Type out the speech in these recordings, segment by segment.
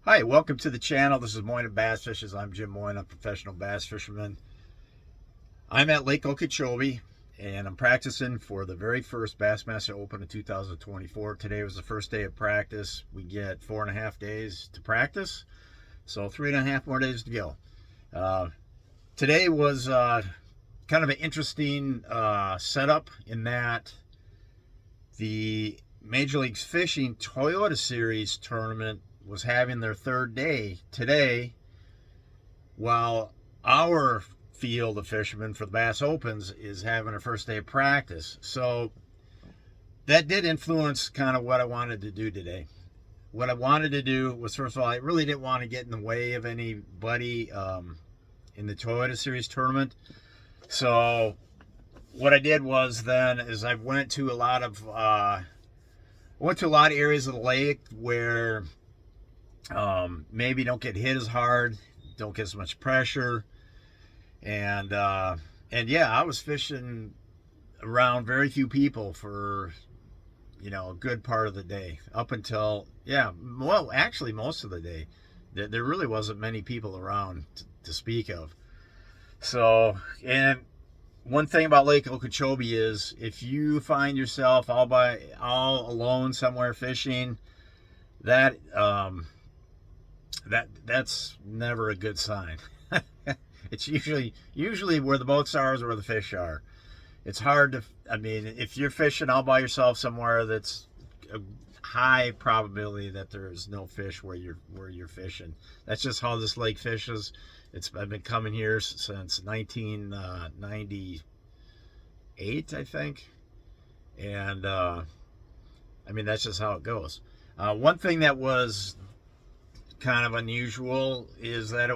Hi, welcome to the channel. This is Moyne of Bass Fishers. I'm Jim Moyne, a professional bass fisherman. I'm at Lake Okeechobee and I'm practicing for the very first Bassmaster Open of 2024. Today was the first day of practice. We get 4.5 days to practice, so 3.5 more days to go. Today was kind of an interesting setup in that the Major League Fishing Toyota Series tournament was having their third day today, while our field of fishermen for the Bass Opens is having a first day of practice. So that did influence kind of what I wanted to do today. What I wanted to do was, first of all, I really didn't want to get in the way of anybody in the Toyota Series tournament. So what I did was then is I went to a lot of areas of the lake where maybe don't get hit as hard, don't get as much pressure, and yeah, I was fishing around very few people for a good part of the day, up until actually most of the day. There really wasn't many people around to speak of. So, and one thing about Lake Okeechobee is if you find yourself all alone somewhere fishing, that that's never a good sign. It's usually where the boats are is where the fish are. It's hard to, I mean, if you're fishing all by yourself somewhere, that's a high probability that there's no fish where you're fishing. That's just how this lake fishes. I've been coming here since 1998, I think, and I mean that's just how it goes. One thing that was kind of unusual is that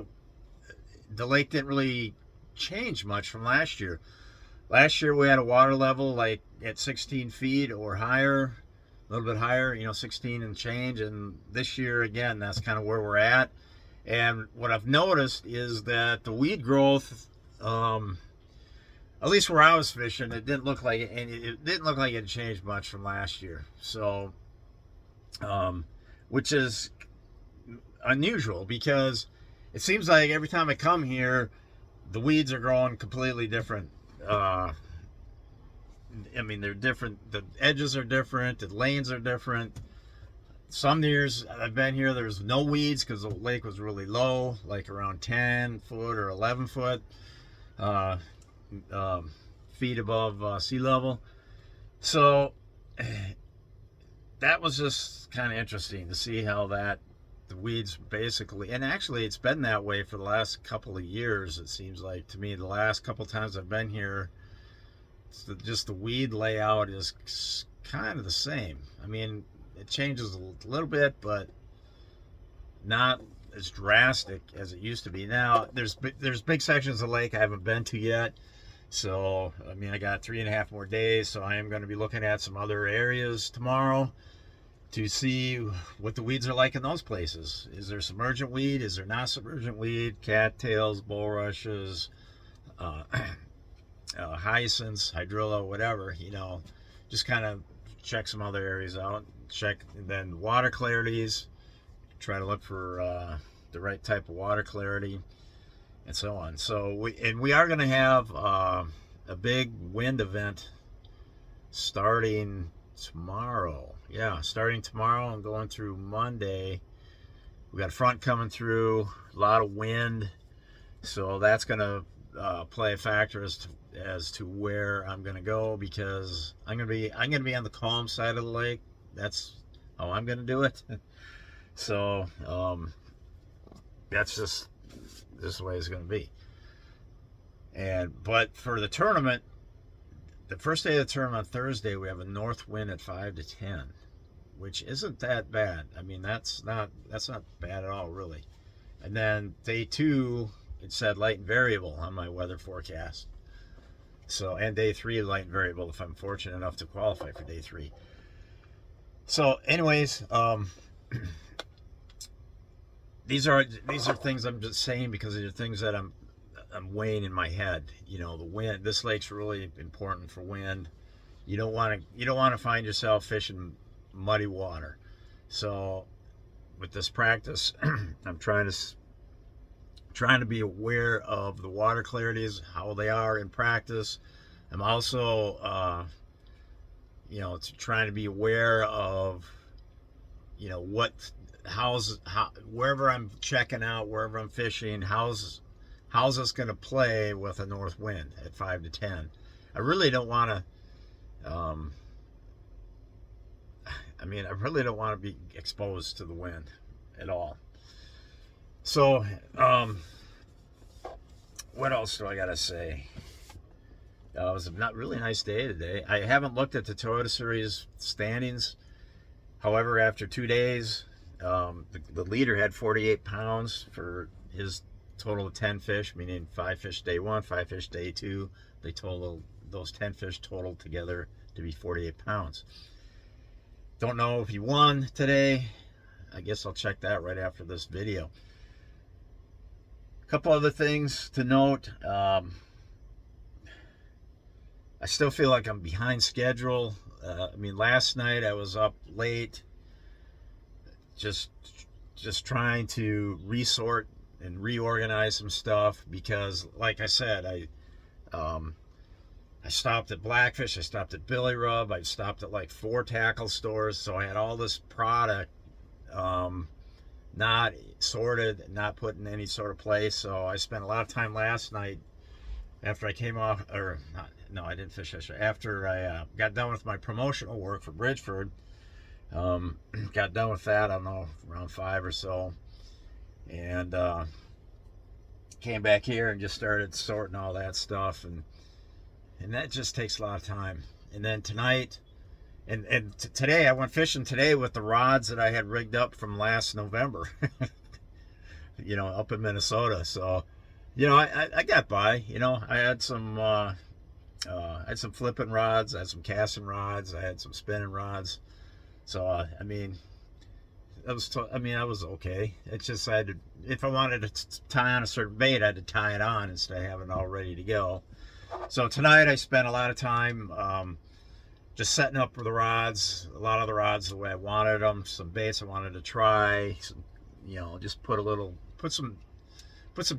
the lake didn't really change much from last year. Last year we had a water level like at 16 feet or higher, a little bit higher, 16 and change. And this year, again, that's kind of where we're at. And what I've noticed is that the weed growth, at least where I was fishing, it didn't look like it changed much from last year. So, which is unusual because it seems like every time I come here, the weeds are growing completely different. I mean, they're different. The edges are different. The lanes are different. Some years I've been here, there's no weeds because the lake was really low, like around 10 foot or 11 foot feet above sea level. So that was just kind of interesting to see how the weeds basically, and actually it's been that way for the last couple of years. It seems like to me the last couple of times I've been here, just the weed layout is kind of the same. I mean, it changes a little bit, but not as drastic as it used to be. Now there's big sections of the lake I haven't been to yet, so I mean I got 3.5 more days, so I am going to be looking at some other areas tomorrow to see what the weeds are like in those places. Is there submergent weed? Is there not submergent weed? Cattails, bulrushes, hyacinths, hydrilla, whatever, just kind of check some other areas out. Check, and then water clarities, try to look for the right type of water clarity, and so on. So we are going to have a big wind event starting tomorrow. Yeah, starting tomorrow and going through Monday. We got a front coming through, a lot of wind, so that's going to play a factor as to where I'm going to go, because I'm going to be on the calm side of the lake. That's how I'm going to do it. So that's just this way it's going to be. But for the tournament, the first day of the tournament on Thursday, we have a north wind at 5 to 10, which isn't that bad. I mean, that's not bad at all, really. And then day 2, it said light and variable on my weather forecast. So, and day 3 light and variable if I'm fortunate enough to qualify for day 3. So, anyways, these are things I'm just saying because these are things that I'm weighing in my head. The wind. This lake's really important for wind. You don't want to find yourself fishing muddy water. So with this practice, I'm trying to be aware of the water clarities, how they are in practice. I'm also trying to be aware of wherever I'm checking out, wherever I'm fishing, how's this going to play with a north wind at 5 to 10. I really don't want to I really don't want to be exposed to the wind at all. So what else do I gotta say? It was a not really nice day today. I haven't looked at the Toyota Series standings. However, after 2 days, the leader had 48 pounds for his total of 10 fish, meaning 5 fish day 1, 5 fish day 2. They total those 10 fish totaled together to be 48 pounds. Don't know if he won today. I guess I'll check that right after this video. A couple other things to note. I still feel like I'm behind schedule. Last night I was up late, just trying to resort and reorganize some stuff because, like I said, I stopped at Blackfish, I stopped at Billy Rub, I stopped at like 4 tackle stores, so I had all this product not sorted, not put in any sort of place. So I spent a lot of time last night after I came off, or not, no, I didn't fish yesterday. After I got done with my promotional work for Bridgeford, got done with that, I don't know, around 5 or so, and came back here and just started sorting all that stuff, and that just takes a lot of time. And then tonight, today, I went fishing today with the rods that I had rigged up from last November, up in Minnesota. So, I got by. I had some flipping rods, I had some casting rods, I had some spinning rods. So, I was okay. It's just if I wanted to tie on a certain bait, I had to tie it on instead of having it all ready to go. So tonight I spent a lot of time just setting up the rods, a lot of the rods the way I wanted them, some baits I wanted to try, just put some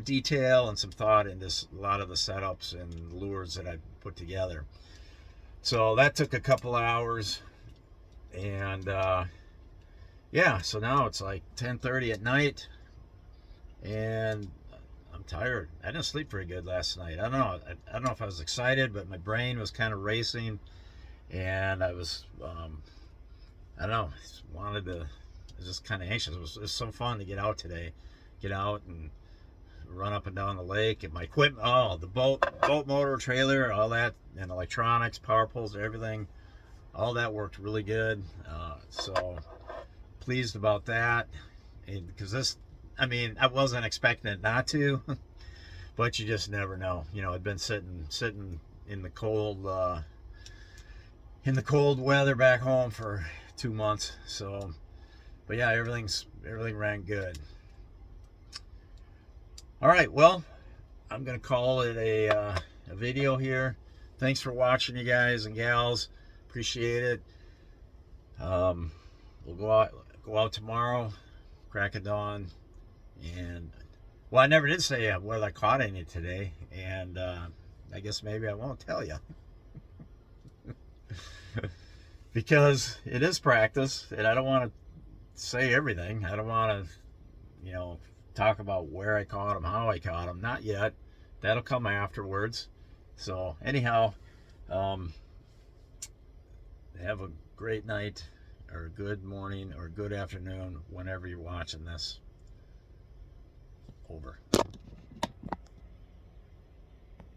detail and some thought into a lot of the setups and lures that I put together. So that took a couple hours, and so now it's like 10:30 at night, and I'm tired. I didn't sleep very good last night. I don't know if I was excited, but my brain was kind of racing, and I was, I don't know, I was just kind of anxious. It was so fun to get out today, get out and run up and down the lake, and my equipment, the boat motor, trailer, all that, and electronics, power poles, everything, all that worked really good. So pleased about that, and because I wasn't expecting it not to, but you just never know. I'd been sitting in the cold weather back home for 2 months. So, but yeah, everything ran good. All right, well, I'm gonna call it a video here. Thanks for watching, you guys and gals. Appreciate it. We'll go out tomorrow, crack of dawn, and I never did say whether I caught any today, and I guess maybe I won't tell you because it is practice, and I don't want to say everything. I don't want to, talk about where I caught them, how I caught them. Not yet. That'll come afterwards. So anyhow, have a great night, or a good morning, or good afternoon, whenever you're watching this. Over.